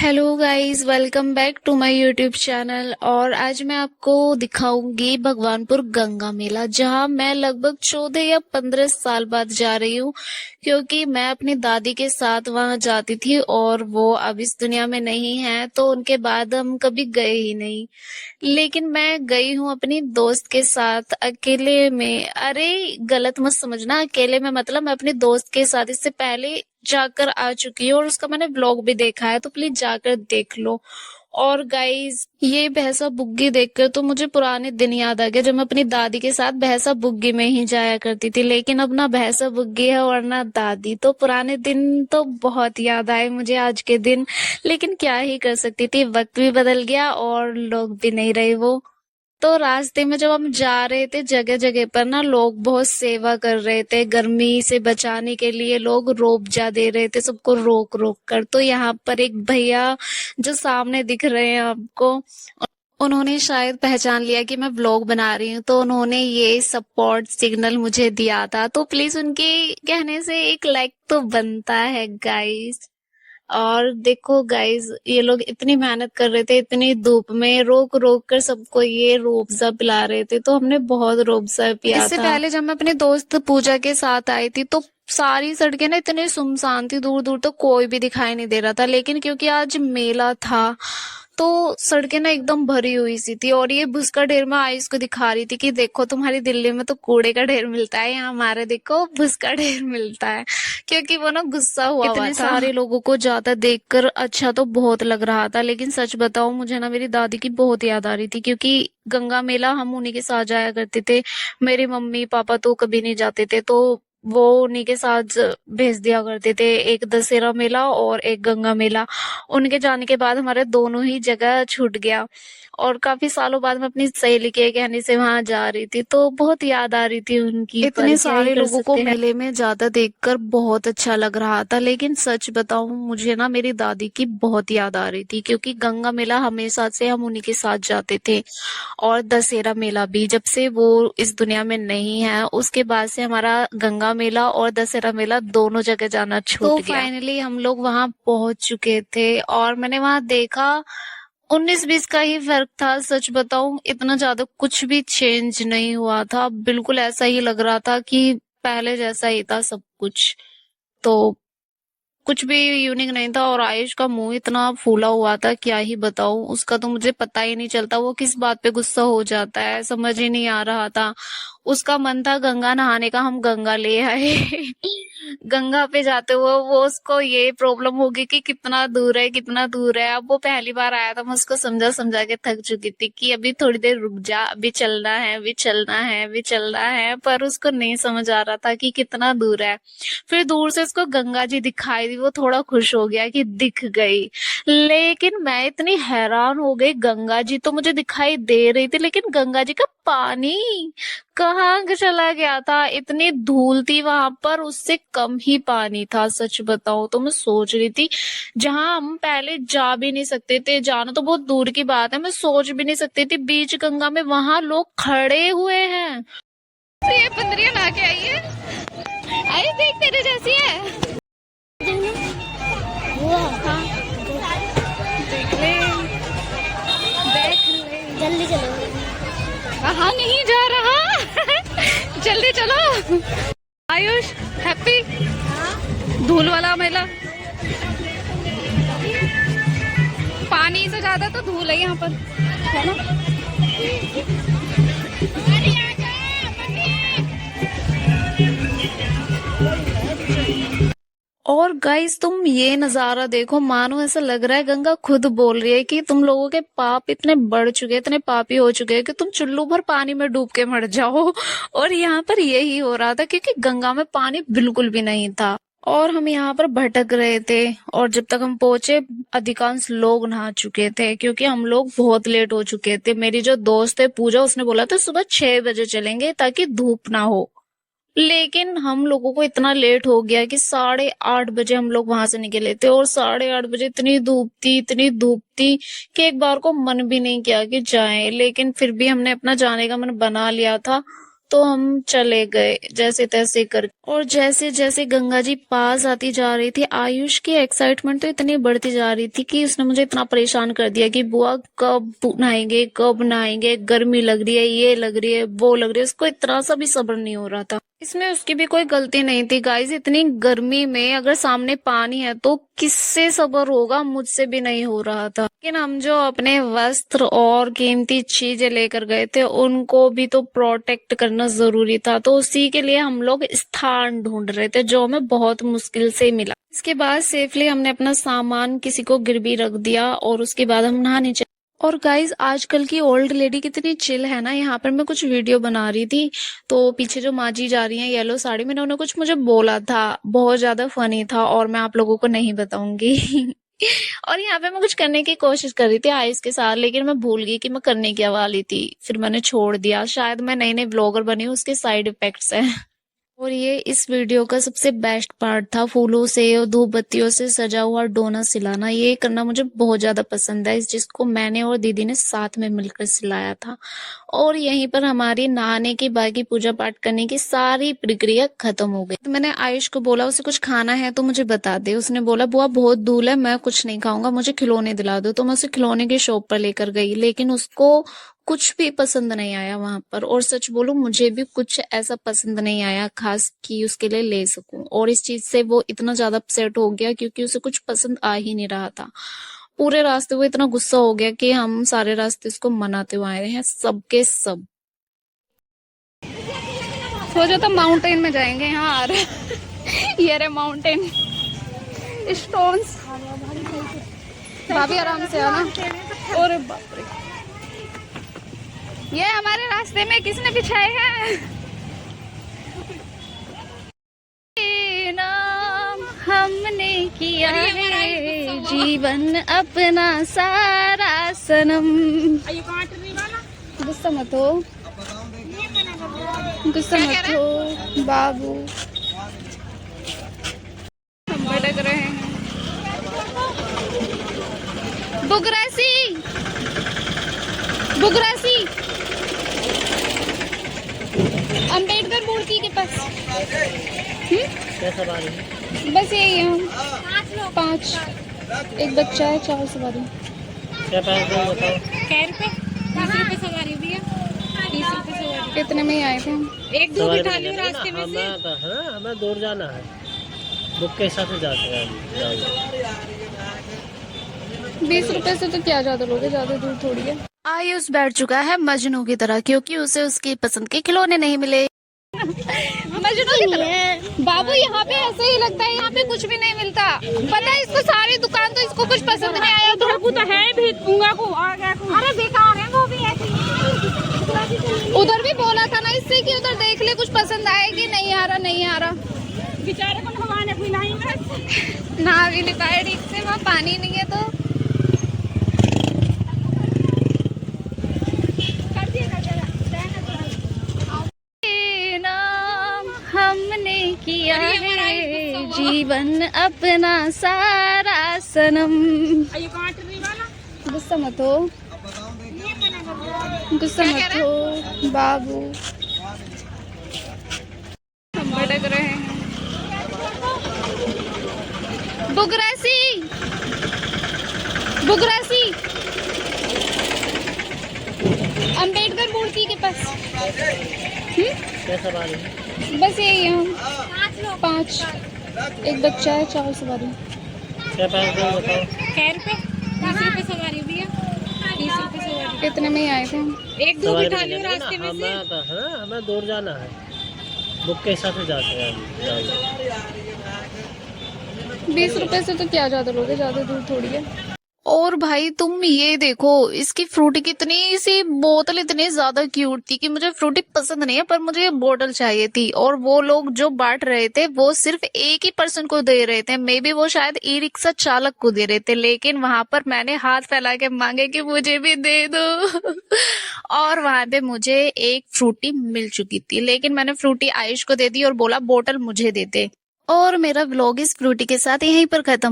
Hello guys, welcome back to my YouTube channel. और आज मैं आपको दिखाऊंगी भगवानपुर गंगा मेला, जहां मैं लगभग 14 या 15 साल बाद जा रही हूँ, क्योंकि मैं अपनी दादी के साथ वहां जाती थी और वो अब इस दुनिया में नहीं है, तो उनके बाद हम कभी गए ही नहीं। लेकिन मैं गई हूँ अपनी दोस्त के साथ अकेले में। अरे गलत मत समझना, अकेले में मतलब मैं अपनी दोस्त के साथ इससे पहले जाकर आ चुकी हूँ और उसका मैंने व्लॉग भी देखा है, तो प्लीज जाकर देख लो। और गाइज, ये भैंसा बुग्गी देखकर तो मुझे पुराने दिन याद आ गए, जब मैं अपनी दादी के साथ भैंसा बुग्गी में ही जाया करती थी। लेकिन अब ना भैंसा बुग्गी है और ना दादी, तो पुराने दिन तो बहुत याद आए मुझे आज के दिन। लेकिन क्या ही कर सकती थी, वक्त भी बदल गया और लोग भी नहीं रहे वो। तो रास्ते में जब हम जा रहे थे, जगह जगह पर ना लोग बहुत सेवा कर रहे थे, गर्मी से बचाने के लिए लोग रोबजा दे रहे थे सबको रोक रोक कर। तो यहाँ पर एक भैया जो सामने दिख रहे हैं आपको, उन्होंने शायद पहचान लिया कि मैं व्लॉग बना रही हूँ, तो उन्होंने ये सपोर्ट सिग्नल मुझे दिया था। तो प्लीज उनके कहने से एक लाइक तो बनता है गाइस। और देखो गाइस, ये लोग इतनी मेहनत कर रहे थे, इतनी धूप में रोक रोक कर सबको ये रूअफ़ज़ा पिला रहे थे, तो हमने बहुत रूअफ़ज़ा पिया इससे था। पहले जब मैं अपने दोस्त पूजा के साथ आई थी, तो सारी सड़कें ना इतनी सुनसान थी, दूर दूर तक कोई भी दिखाई नहीं दे रहा था। लेकिन क्योंकि आज मेला था, तो सड़कें ना एकदम भरी हुई सी थी। और ये भुस का ढेर में आयुष को दिखा रही थी कि देखो, तुम्हारी दिल्ली में तो कूड़े का ढेर मिलता है, यहाँ हमारे देखो भुस का ढेर मिलता है। क्योंकि वो ना गुस्सा हुआ इतने सारे लोगों को जाता देखकर अच्छा तो बहुत लग रहा था। लेकिन सच बताऊं, मुझे ना मेरी दादी की बहुत याद आ रही थी, क्योंकि गंगा मेला हम उन्हीं के साथ जाया करते थे। मेरे मम्मी पापा तो कभी नहीं जाते थे, तो वो उन्हीं के साथ भेज दिया करते थे। एक दशहरा मेला और एक गंगा मेला। उनके जाने के बाद हमारे दोनों ही जगह छूट गया। और काफी सालों बाद मैं अपनी सहेली के कहने से वहां जा रही थी, तो बहुत याद आ रही थी उनकी। इतने सारे लोगों को मेले में ज्यादा देखकर बहुत अच्छा लग रहा था। लेकिन सच बताऊं, मुझे ना मेरी दादी की बहुत याद आ रही थी, क्योंकि गंगा मेला हमेशा से हम उन्हीं के साथ जाते थे। और दशहरा मेला भी, जब से वो इस दुनिया में नहीं है, उसके बाद से हमारा गंगा मेला और दशहरा मेला दोनों जगह जाना छूट गया। तो फाइनली हम लोग वहां पहुंच चुके थे और मैंने वहां देखा 19-20 का ही फर्क था। सच बताऊं, इतना ज्यादा कुछ भी चेंज नहीं हुआ था, बिल्कुल ऐसा ही लग रहा था कि पहले जैसा ही था सब कुछ। तो कुछ भी यूनिक नहीं था। और आयुष का मुंह इतना फूला हुआ था, क्या ही बताऊं, उसका तो मुझे पता ही नहीं चलता वो किस बात पे गुस्सा हो जाता है, समझ ही नहीं आ रहा था। उसका मन था गंगा नहाने का, हम गंगा ले आए। गंगा पे जाते हुए वो उसको ये प्रॉब्लम होगी कि कितना दूर है कितना दूर है। अब वो पहली बार आया था, मैं उसको समझा समझा के थक चुकी थी कि अभी थोड़ी देर रुक जा, अभी चलना है, अभी चलना है, अभी चलना है। पर उसको नहीं समझ आ रहा था कि कितना दूर है। फिर दूर से उसको गंगा जी दिखाई दी, वो थोड़ा खुश हो गया कि दिख गई। लेकिन मैं इतनी हैरान हो गई, गंगा जी तो मुझे दिखाई दे रही थी, लेकिन गंगा जी का पानी कहाँ चला गया था। इतनी धूल थी वहां पर, उससे कम ही पानी था। सच बताऊं तो मैं सोच रही थी, जहां हम पहले जा भी नहीं सकते थे, जाना तो बहुत दूर की बात है, मैं सोच भी नहीं सकती थी बीच गंगा में वहां लोग खड़े हुए हैं। तो ये बंदरिया नहा के आई है, आई देख तेरे जैसी है। हाँ, देख ले, देख ले, जल्दी चलो। कहाँ नहीं जा रहा। जल्दी चलो। आयुष हैप्पी, धूल वाला मेला, पानी से ज्यादा तो धूल है यहाँ पर, है ना। और गाइस, तुम ये नजारा देखो, मानो ऐसा लग रहा है गंगा खुद बोल रही है कि तुम लोगों के पाप इतने बढ़ चुके हैं, इतने पापी हो चुके हैं कि तुम चुल्लू भर पानी में डूब के मर जाओ। और यहाँ पर यही हो रहा था, क्योंकि गंगा में पानी बिल्कुल भी नहीं था। और हम यहाँ पर भटक रहे थे, और जब तक हम पहुंचे अधिकांश लोग नहा चुके थे, क्योंकि हम लोग बहुत लेट हो चुके थे। मेरी जो दोस्त है पूजा, उसने बोला था सुबह 6 बजे चलेंगे ताकि धूप ना हो। लेकिन हम लोगों को इतना लेट हो गया कि 8:30 बजे हम लोग वहां से निकले थे, और 8:30 बजे इतनी धूप थी कि एक बार को मन भी नहीं किया कि जाएं। लेकिन फिर भी हमने अपना जाने का मन बना लिया था, तो हम चले गए जैसे तैसे कर। और जैसे जैसे गंगा जी पास आती जा रही थी, आयुष की एक्साइटमेंट तो इतनी बढ़ती जा रही थी कि उसने मुझे इतना परेशान कर दिया कि बुआ कब नहाएंगे, कब नहाएंगे, गर्मी लग रही है, ये लग रही है, वो लग रही है। उसको इतना सा भी सब्र नहीं हो रहा था। इसमें उसकी भी कोई गलती नहीं थी गाइस। इतनी गर्मी में अगर सामने पानी है तो किससे सब्र होगा, मुझसे भी नहीं हो रहा था। लेकिन हम जो अपने वस्त्र और कीमती चीजें लेकर गए थे उनको भी तो प्रोटेक्ट करना जरूरी था, तो उसी के लिए हम लोग स्थान ढूंढ रहे थे जो हमें बहुत मुश्किल से मिला। इसके बाद सेफली हमने अपना सामान किसी को गिरवी रख दिया और उसके बाद हम नहाने चले। और गाइज आजकल की ओल्ड लेडी कितनी चिल है ना। यहाँ पर मैं कुछ वीडियो बना रही थी तो पीछे जो माँ जी जा रही हैं येलो साड़ी में, उन्होंने कुछ मुझे बोला था, बहुत ज्यादा फनी था और मैं आप लोगों को नहीं बताऊंगी। और यहाँ पे मैं कुछ करने की कोशिश कर रही थी आयुष के साथ, लेकिन मैं भूल गई कि मैं करने क्या वाली थी, फिर मैंने छोड़ दिया। शायद मैं नई नई ब्लॉगर बनी हूँ, उसके साइड इफेक्ट्स हैं। और ये इस वीडियो का सबसे बेस्ट पार्ट था, फूलों से और धूप बत्तियों से सजा हुआ डोना सिलाना। ये करना मुझे बहुत ज्यादा पसंद है, जिसको मैंने और दीदी ने साथ में मिलकर सिलाया था। और यहीं पर हमारी नहाने की, बाकी पूजा पाठ करने की सारी प्रक्रिया खत्म हो गई। तो मैंने आयुष को बोला उसे कुछ खाना है तो मुझे बता दे। उसने बोला बुआ बहुत दूर है, मैं कुछ नहीं खाऊंगा, मुझे खिलौने दिला दो। तो मैं उसे खिलौने की शॉप पर लेकर गई, लेकिन उसको कुछ भी पसंद नहीं आया वहां पर। और सच बोलूं मुझे भी कुछ ऐसा पसंद नहीं आया खास कि उसके लिए ले सकूं। और इस चीज से वो इतना ज्यादा अपसेट हो गया क्योंकि उसे कुछ पसंद आ ही नहीं रहा था। पूरे रास्ते वो इतना गुस्सा हो गया कि हम सारे रास्ते उसको मनाते हुए आए हैं, सबके सब। सोचो तो माउंटेन में जाएंगे, यहाँ आ रहे ये रहे माउंटेन स्टोन्स। भाभी आराम से आना। और बाप रे, ये हमारे रास्ते में किसने बिछाए हैं? नाम हमने किया है जीवन अपना सारा सनम। गुस्सा मत हो, गुस्सा मत हो बाबू। हम भटक रहे हैं। बुगरासी, बुगरासी अम्बेडकर मूर्ति के पास। बस यही है, हम 5, एक बच्चा है, 4 सवारी। क्या रुपए? 30 रुपए सवारी भी है, 30 रुपए सवारी। कितने में ही आए थे हम? एक दूर बिठा लियो रास्ते में से। हमें दूर जाना है, बुक के हिसाब से जाते हैं। 20 रुपए से तो क्या ज्यादा लोगे, ज्यादा दूर थोड़ी है। आयुष बैठ चुका है मजनू की तरह क्योंकि उसे उसकी पसंद के खिलौने नहीं मिले। मजनू की तरह बाबू, यहाँ पे ऐसे ही लगता है, यहाँ पे कुछ भी नहीं मिलता। पता है इसको सारी दुकान, तो इसको कुछ पसंद नहीं आया। तो है भी को आ गया को। अरे बेकार है वो भी ऐसे। उधर भी बोला था ना इससे कि उधर देख ले कुछ पसंद आएगी, नहीं आ रहा, नहीं आ रहा। बेचारे को नहवाने कोई नहीं है, नहा भी नहीं पाए ठीक से, वहाँ पानी नहीं है तो। हमने किया है जीवन अपना सारा सनम। गुस्सा मत हो, गुस्सा मत हो बाबू। हम भटक रहे हैं। बुगरासी, बुगरासी अम्बेडकर मूर्ति के पास। बस यही है, हम 5, एक बच्चा है, 4 सवारी। क्या रुपए? 30 रुपए सवारी भी है, 30 रुपए सवारी। कितने में ही आए थे हम? एक दूर बिठा लियो रास्ते में से। हमें दूर जाना है, बुक के हिसाब से जाते हैं। 20 रुपए से तो क्या ज्यादा लोगे, ज्यादा दूर थोड़ी है। और भाई तुम ये देखो, इसकी फ्रूटी कितनी सी बोतल इतनी ज्यादा क्यूट थी कि मुझे फ्रूटी पसंद नहीं है, पर मुझे ये बोतल चाहिए थी। और वो लोग जो बांट रहे थे वो सिर्फ एक ही पर्सन को दे रहे थे, मे बी वो शायद ई रिक्शा चालक को दे रहे थे। लेकिन वहां पर मैंने हाथ फैला के मांगे कि मुझे भी दे दो। और वहां पे मुझे एक फ्रूटी मिल चुकी थी, लेकिन मैंने फ्रूटी आयुष को दे दी और बोला बोतल मुझे दे दे। और मेरा व्लॉग इस फ्रूटी के साथ यहीं पर खत्म।